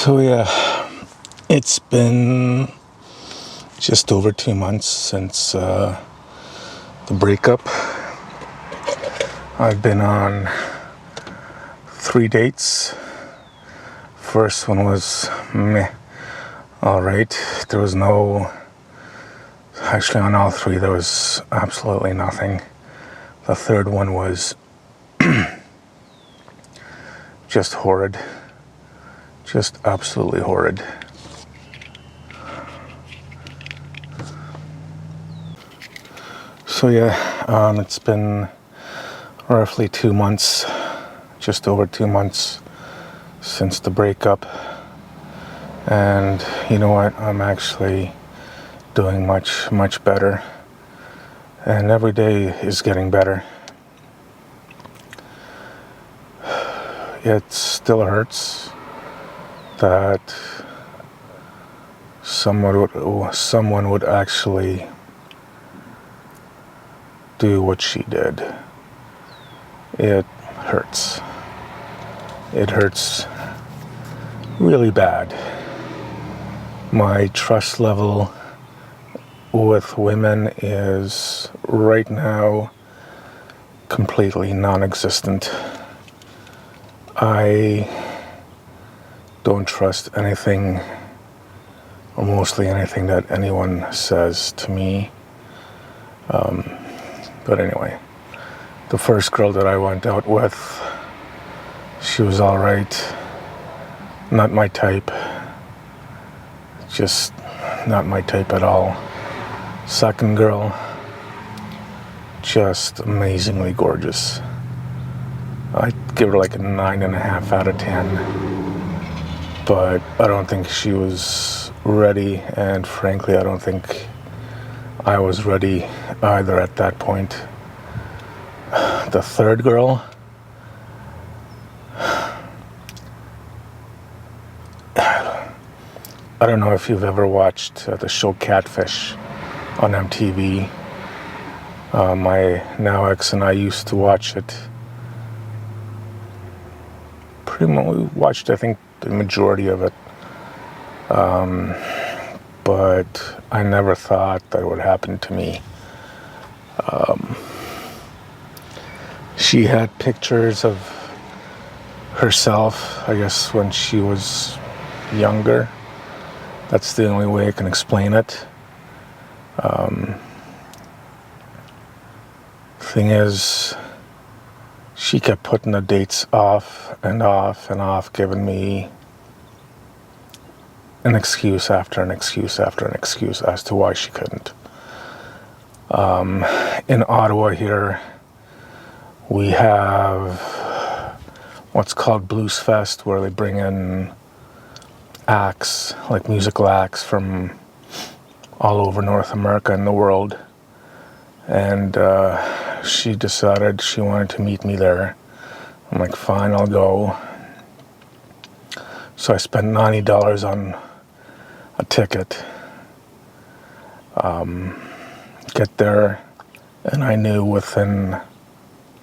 So yeah, it's been just over 2 months since the breakup. I've been on 3 dates. First one was meh, alright. There was actually on all three there was absolutely nothing. The third one was just horrid. Just absolutely horrid. So yeah, it's been roughly 2 months, just over 2 months since the breakup. And you know what? I'm actually doing much better. And every day is getting better. It still hurts that someone would actually do what she did. It hurts. It hurts really bad. My trust level with women is right now completely non-existent. I don't trust anything, or mostly anything that anyone says to me. But anyway, the first girl that I went out with, she was alright. Not my type. Just not my type at all. Second girl, just amazingly gorgeous. I'd give her like a 9.5 out of 10. But I don't think she was ready, and frankly, I don't think I was ready either at that point. The third girl, I don't know if you've ever watched the show Catfish on MTV. My now ex and I used to watch it. Pretty much, we watched, I think, the majority of it. But I never thought that it would happen to me. She had pictures of herself, I guess, when she was younger. That's the only way I can explain it. Thing is, she kept putting the dates off and off and off, giving me an excuse after an excuse after an excuse as to why she couldn't. In Ottawa here, we have what's called Blues Fest, where they bring in acts, like musical acts from all over North America and the world. And she decided she wanted to meet me there. I'm like, fine, I'll go. So I spent $90 on a ticket. Get there, and I knew within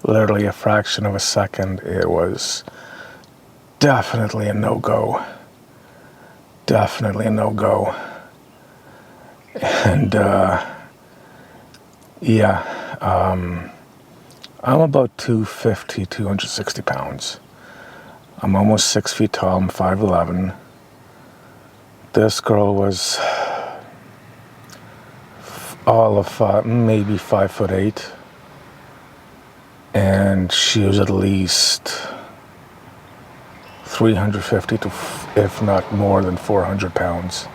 literally a fraction of a second it was definitely a no-go. Definitely a no-go. And I'm about 250, 260 pounds. I'm almost 6 feet tall. I'm 5'11". This girl was all of maybe 5'8", and she was at least 350 to, if not more than 400 pounds.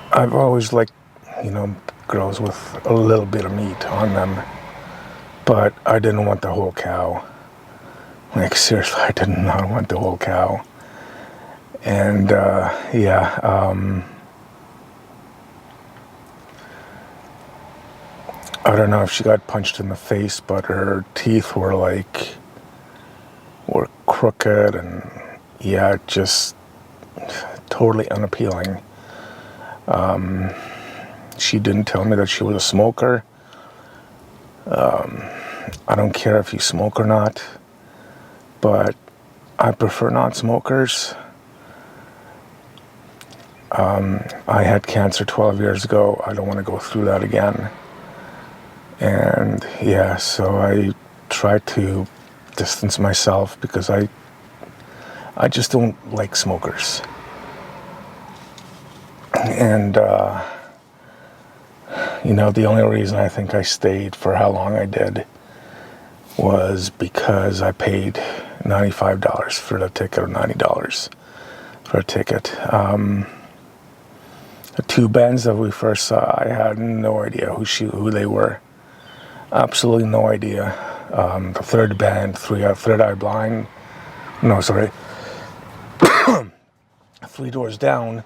I've always liked, girls with a little bit of meat on them, but I didn't want the whole cow. Like, seriously, I did not want the whole cow. And I don't know if she got punched in the face, but her teeth were crooked, and just totally unappealing. She didn't tell me that she was a smoker. I don't care if you smoke or not, but I prefer non-smokers. I had cancer 12 years ago. I don't want to go through that again. And yeah, so I try to distance myself because I just don't like smokers. And, the only reason I think I stayed for how long I did was because I paid $95 for the ticket, or $90 for a ticket. The two bands that we first saw, I had no idea who they were. Absolutely no idea. The third band, Third Eye Blind. No, sorry. Three Doors Down.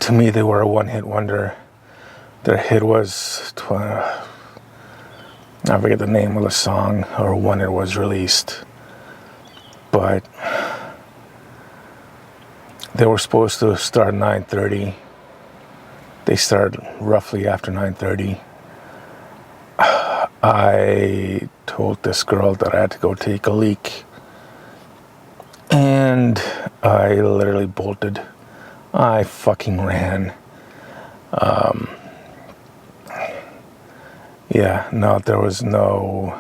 To me, they were a one-hit wonder. Their hit was, I forget the name of the song or when it was released. But they were supposed to start at 9:30. They started roughly after 9:30. I told this girl that I had to go take a leak. And I literally bolted. I fucking ran. There was no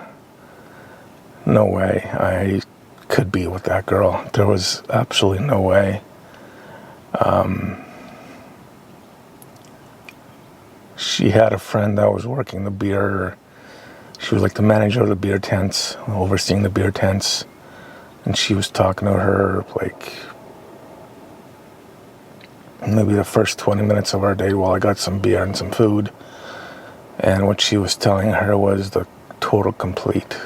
way I could be with that girl. There was absolutely no way. She had a friend that was working the beer. She was like the manager of the beer tents, overseeing the beer tents. And she was talking to her like maybe the first 20 minutes of our day while I got some beer and some food. And what she was telling her was the total complete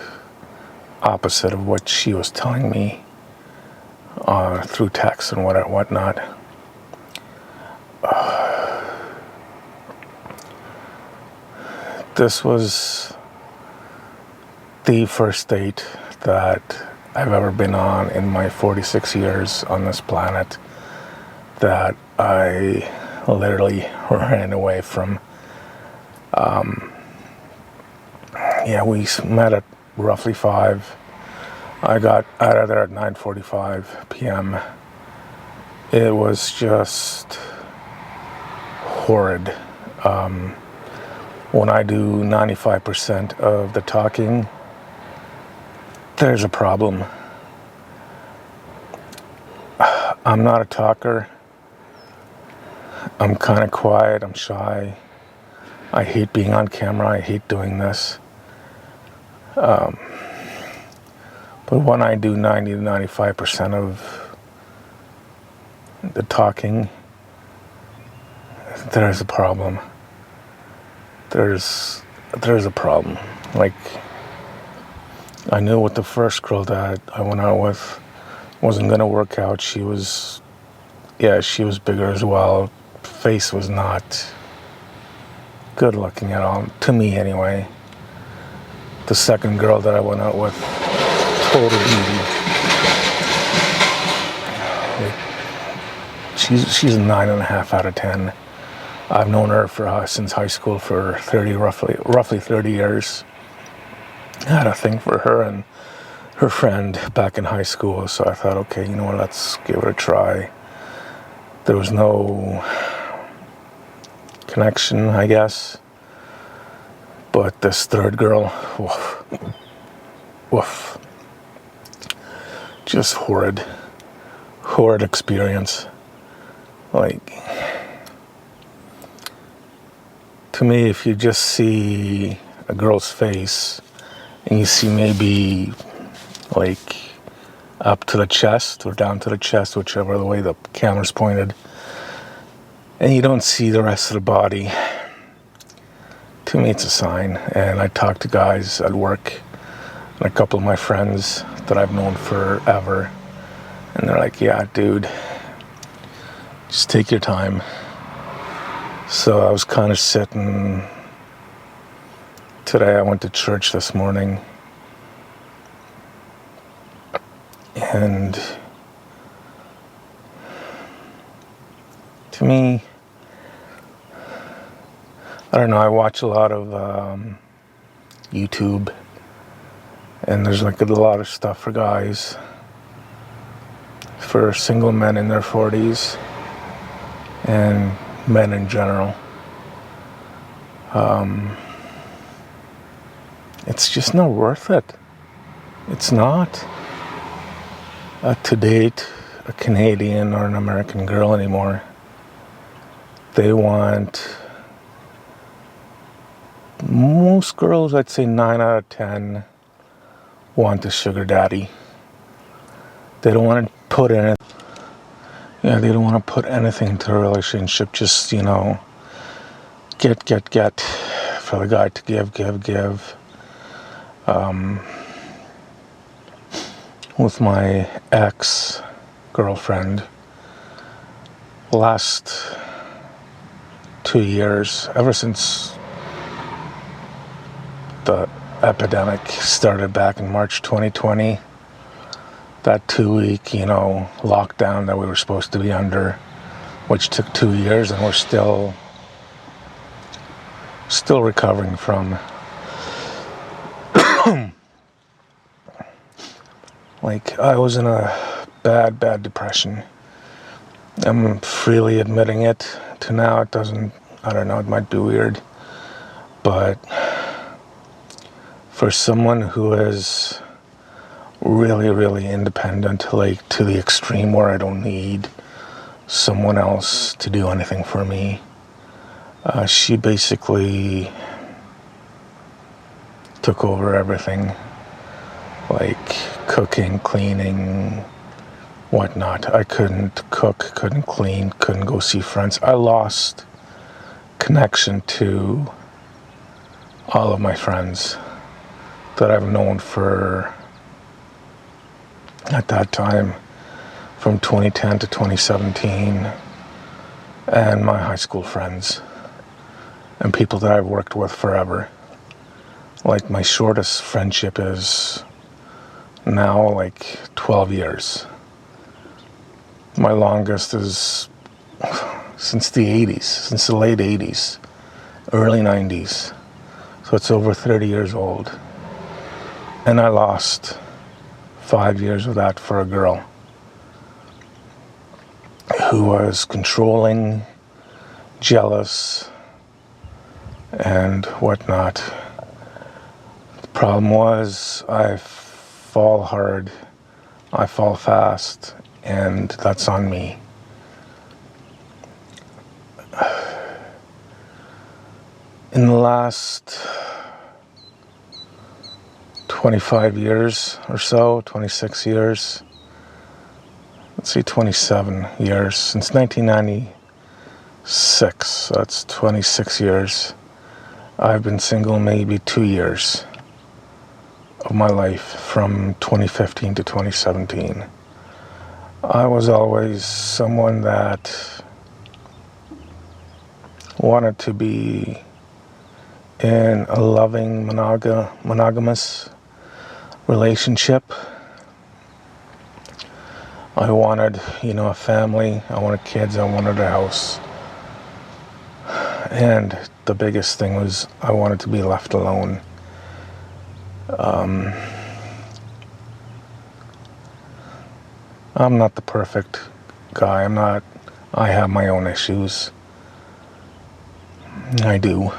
opposite of what she was telling me through text and whatnot. This was the first date that I've ever been on in my 46 years on this planet that I literally ran away from. We met at roughly 5. I got out of there at 9:45 p.m. It was just horrid. When I do 95% of the talking, there's a problem. I'm not a talker. I'm kind of quiet. I'm shy. I hate being on camera. I hate doing this. But when I do 90 to 95% of the talking, there's a problem. There's a problem. Like, I knew with the first girl that I went out with wasn't gonna work out. She was bigger as well. Face was not good looking at all, to me anyway. The second girl that I went out with, total beauty. She's a 9.5 out of 10. I've known her since high school for roughly 30 years. I had a thing for her and her friend back in high school, so I thought, okay, you know what, let's give it a try. There was no connection, I guess. But this third girl, woof. Just horrid experience. Like, to me, if you just see a girl's face and you see maybe like up to the chest or down to the chest, whichever the way the camera's pointed, and you don't see the rest of the body, to me it's a sign. And I talk to guys at work and a couple of my friends that I've known forever, and they're like, yeah, dude, just take your time. So I was kind of sitting. Today I went to church this morning, and to me, I don't know, I watch a lot of YouTube, and there's like a lot of stuff for guys, for single men in their 40s, and men in general. It's just not worth it. It's not to date a Canadian or an American girl anymore. They want, most girls, I'd say 9 out of 10, want a sugar daddy. They don't want to put in it. Yeah, they don't want to put anything into a relationship. Just, get for the guy to give. With my ex-girlfriend, last 2 years, ever since the epidemic started back in March 2020, that 2-week, lockdown that we were supposed to be under, which took 2 years, and we're still recovering from. Like, I was in a bad depression. I'm freely admitting it to now. It doesn't, I don't know, it might be weird. But for someone who is really, really independent, like to the extreme where I don't need someone else to do anything for me, she basically took over everything. Like cooking, cleaning, whatnot. I couldn't cook, couldn't clean, couldn't go see friends. I lost connection to all of my friends that I've known for, at that time, from 2010 to 2017, and my high school friends, and people that I've worked with forever. Like, my shortest friendship is now like 12 years. My longest is since the 80s, since the late 80s, early 90s. So it's over 30 years old. And I lost 5 years of that for a girl who was controlling, jealous, and whatnot. The problem was, I fall hard, I fall fast, and that's on me. In the last 25 years or so, 26 years, let's see, 27 years, since 1996, that's 26 years. I've been single maybe 2 years of my life, from 2015 to 2017. I was always someone that wanted to be in a loving monogamous relationship. I wanted, a family. I wanted kids. I wanted a house. And the biggest thing was I wanted to be left alone. I'm not the perfect guy. I have my own issues. I do.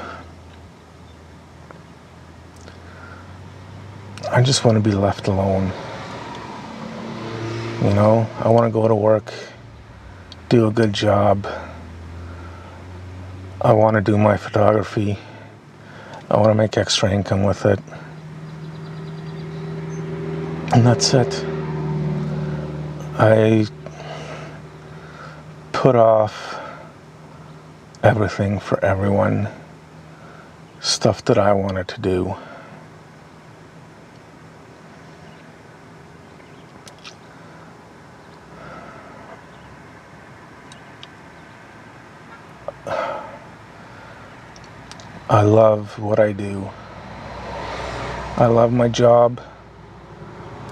I just want to be left alone. I want to go to work, do a good job. I want to do my photography. I want to make extra income with it. And that's it. I put off everything for everyone. Stuff that I wanted to do. I love what I do. I love my job.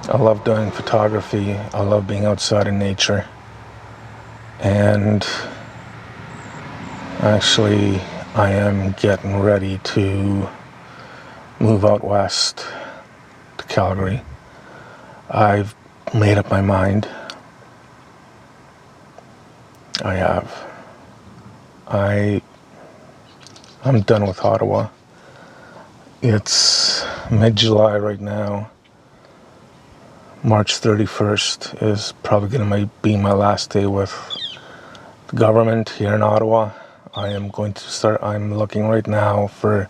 I love doing photography. I love being outside in nature. And actually, I am getting ready to move out west to Calgary. I've made up my mind. I have. I'm done with Ottawa. It's mid-July right now. March 31st is probably going to be my last day with the government here in Ottawa. I'm looking right now for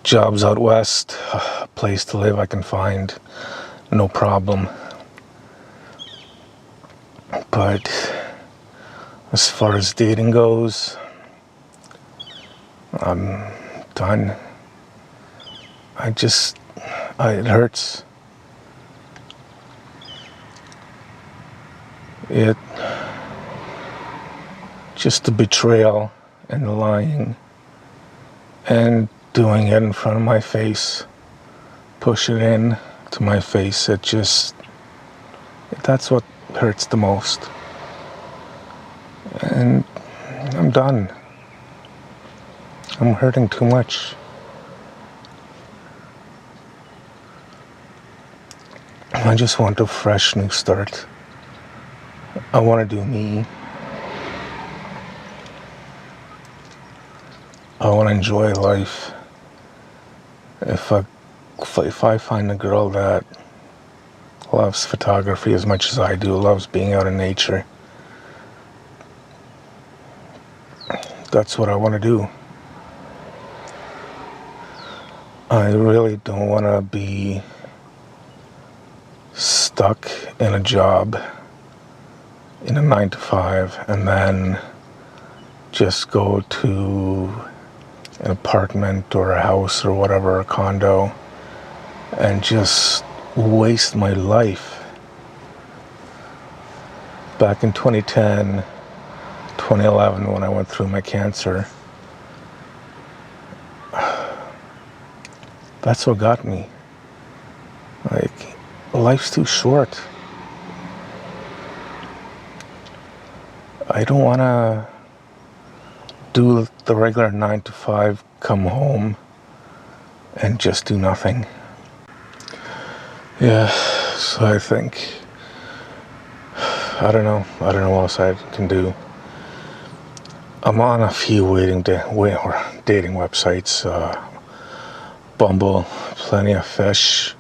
jobs out west, a place to live I can find, no problem. But as far as dating goes, I'm done. It hurts. Just the betrayal and the lying and doing it in front of my face, push it in to my face, that's what hurts the most. And I'm done. I'm hurting too much. I just want a fresh new start. I want to do me. I want to enjoy life. If I find a girl that loves photography as much as I do, loves being out in nature, that's what I want to do. I really don't want to be stuck in a job, in a 9-to-5, and then just go to an apartment or a house or whatever, a condo, and just waste my life. Back in 2010, 2011, when I went through my cancer, that's what got me. Like, life's too short. I don't want to do the regular 9-to-5, come home and just do nothing. Yeah, so I think, I don't know what else I can do. I'm on a few dating websites, Bumble, Plenty of Fish,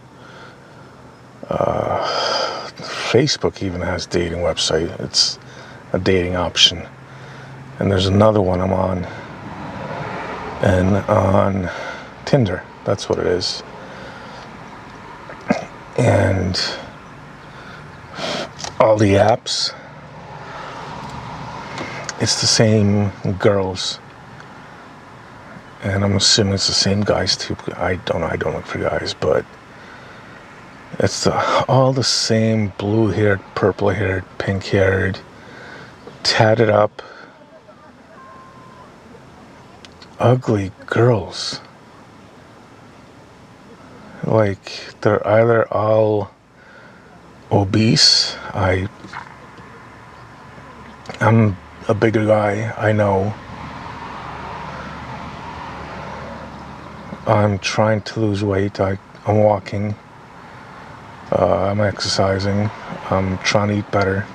Facebook even has a dating website. It's a dating option. And there's another one I'm on, and on Tinder, that's what it is. And all the apps, it's the same girls. And I'm assuming it's the same guys too. I don't look for guys, but it's all the same blue-haired, purple-haired, pink-haired, tatted up, ugly girls. Like, they're either all obese. I'm a bigger guy, I know. I'm trying to lose weight. I'm walking. I'm exercising. I'm trying to eat better.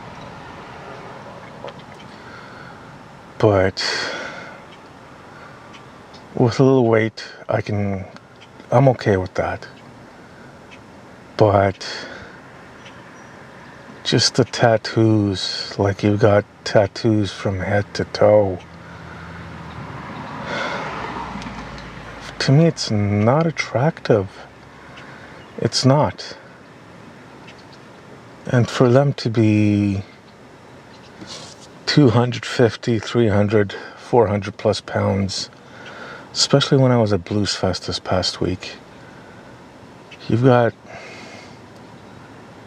But with a little weight, I'm okay with that. But just the tattoos, like you've got tattoos from head to toe. To me, it's not attractive. It's not. And for them to be 250, 300, 400 plus pounds, especially when I was at Blues Fest this past week, you've got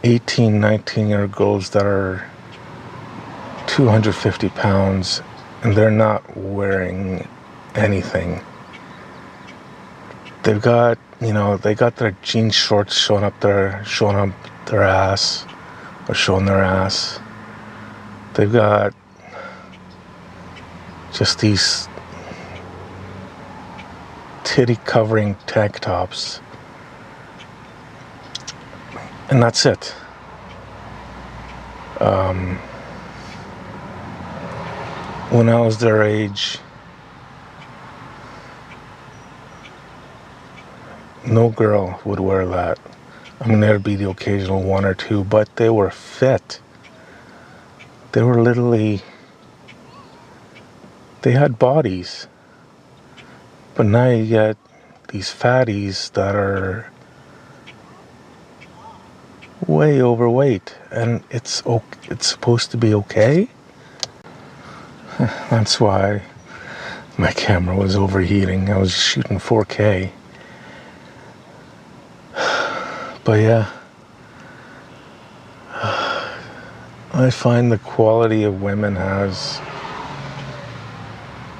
18, 19-year-old girls that are 250 pounds and they're not wearing anything. They've got, they got their jean shorts showing up their ass, or showing their ass. They've got just these titty covering tank tops And that's it. When I was their age, no girl would wear that. I mean, there'd be the occasional one or two, but they were fit. They were literally, they had bodies. But now you get these fatties that are way overweight, and it's supposed to be okay. That's why my camera was overheating. I was shooting 4K. But yeah, I find the quality of women has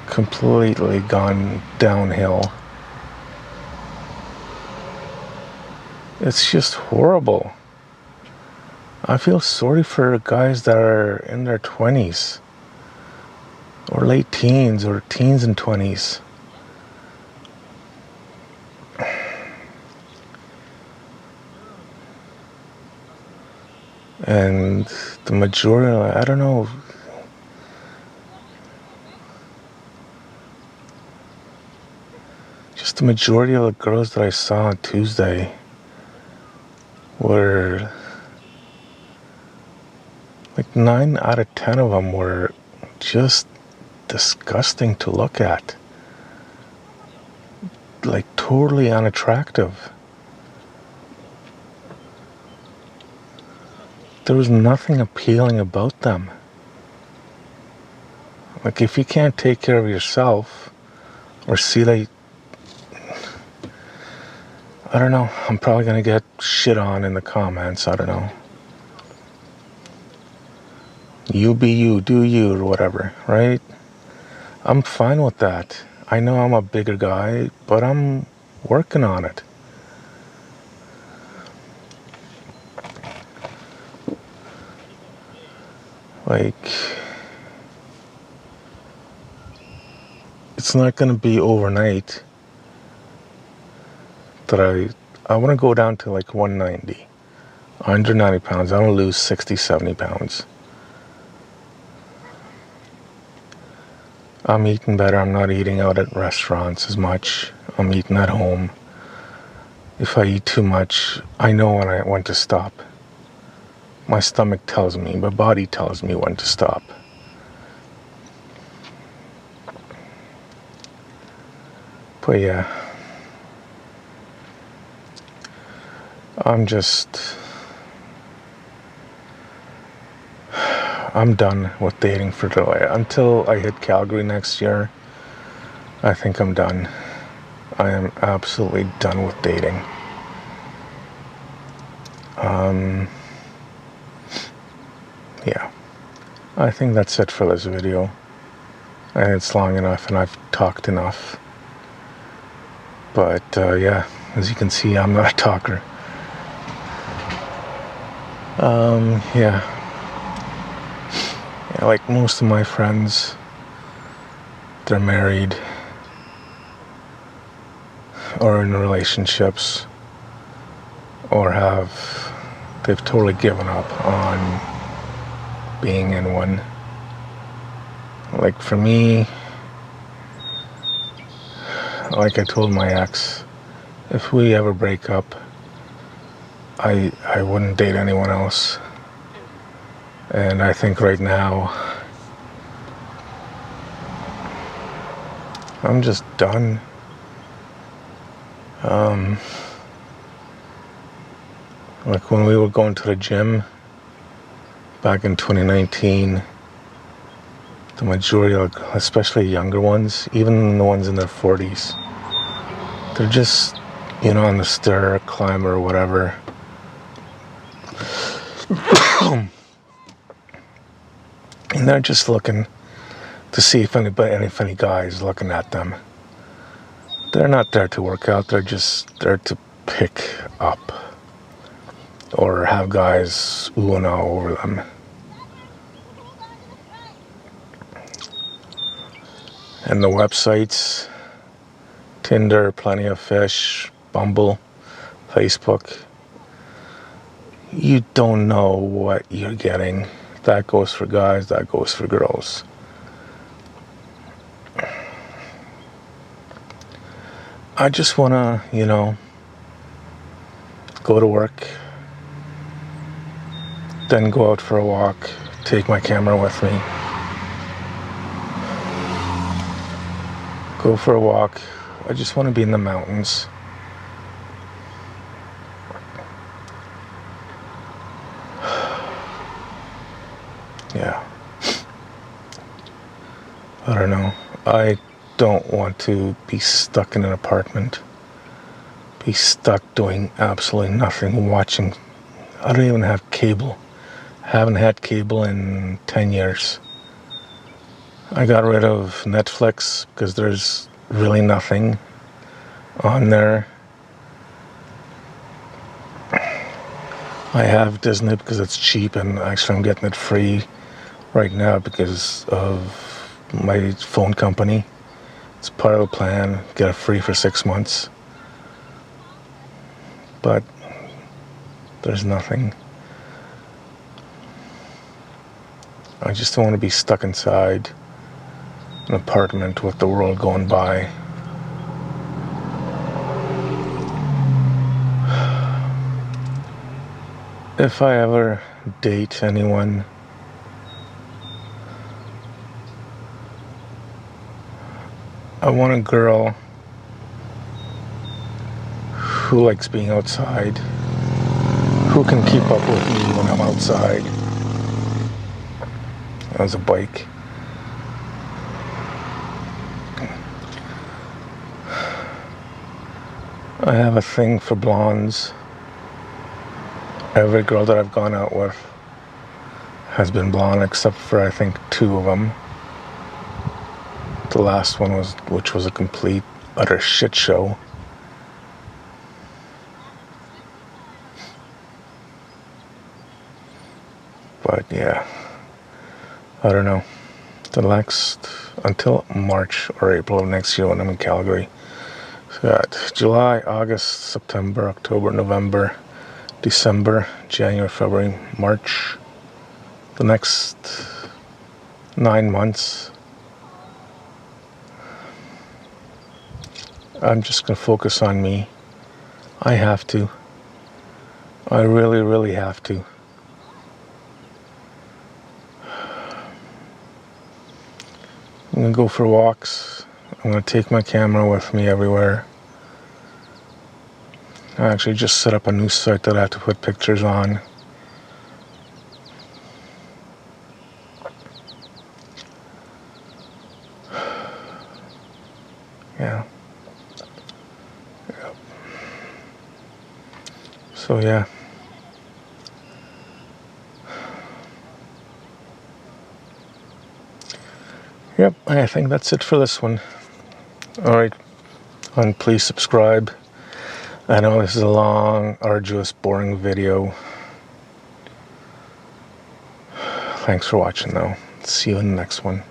completely gone downhill. It's just horrible. I feel sorry for guys that are in their 20s or late teens or teens and 20s. And the majority, I don't know, just the majority of the girls that I saw on Tuesday were, like 9 out of 10 of them were just disgusting to look at. Like totally unattractive. There was nothing appealing about them. Like, if you can't take care of yourself, or see that, I don't know, I'm probably gonna get shit on in the comments, I don't know. You be you, do you, or whatever, right? I'm fine with that. I know I'm a bigger guy, but I'm working on it. Like, it's not going to be overnight that I want to go down to like 190, 190 pounds. I want to lose 60, 70 pounds. I'm eating better. I'm not eating out at restaurants as much. I'm eating at home. If I eat too much, I know when to stop. My stomach tells me, my body tells me when to stop. But yeah, I'm done with dating for today. Until I hit Calgary next year, I think I'm done. I am absolutely done with dating. Yeah, I think that's it for this video. And it's long enough and I've talked enough. But yeah, as you can see, I'm not a talker. Yeah, like most of my friends, they're married or in relationships, or they've totally given up on being in one. Like for me, like I told my ex, if we ever break up, I wouldn't date anyone else. And I think right now, I'm just done. Like when we were going to the gym back in 2019, the majority of, especially younger ones, even the ones in their 40s, they're just, on the stair climber or whatever. And they're just looking to see if any guy is looking at them. They're not there to work out, they're just there to pick up or have guys ooh and ah over them. And the websites, Tinder, Plenty of Fish, Bumble, Facebook, you don't know what you're getting. That goes for guys, that goes for girls. I just want to, go to work, then go out for a walk, take my camera with me, go for a walk. I just want to be in the mountains. Yeah. I don't know. I don't want to be stuck in an apartment. Be stuck doing absolutely nothing, watching. I don't even have cable. Haven't had cable in 10 years. I got rid of Netflix because there's really nothing on there. I have Disney because it's cheap, and actually I'm getting it free right now because of my phone company. It's part of the plan, get it free for 6 months. But there's nothing. I just don't want to be stuck inside an apartment with the world going by. If I ever date anyone, I want a girl who likes being outside, who can keep up with me when I'm outside. As a bike. I have a thing for blondes. Every girl that I've gone out with has been blonde except for I think 2 of them. The last one which was a complete utter shit show. But yeah, I don't know. Until March or April of next year when I'm in Calgary. So got July, August, September, October, November, December, January, February, March. The next 9 months. I'm just going to focus on me. I have to. I really, really have to. I'm going to go for walks. I'm going to take my camera with me everywhere. I actually just set up a new site that I have to put pictures on. Yeah. Yep. So yeah. Yep, I think that's it for this one. Alright, and please subscribe. I know this is a long, arduous, boring video. Thanks for watching though. See you in the next one.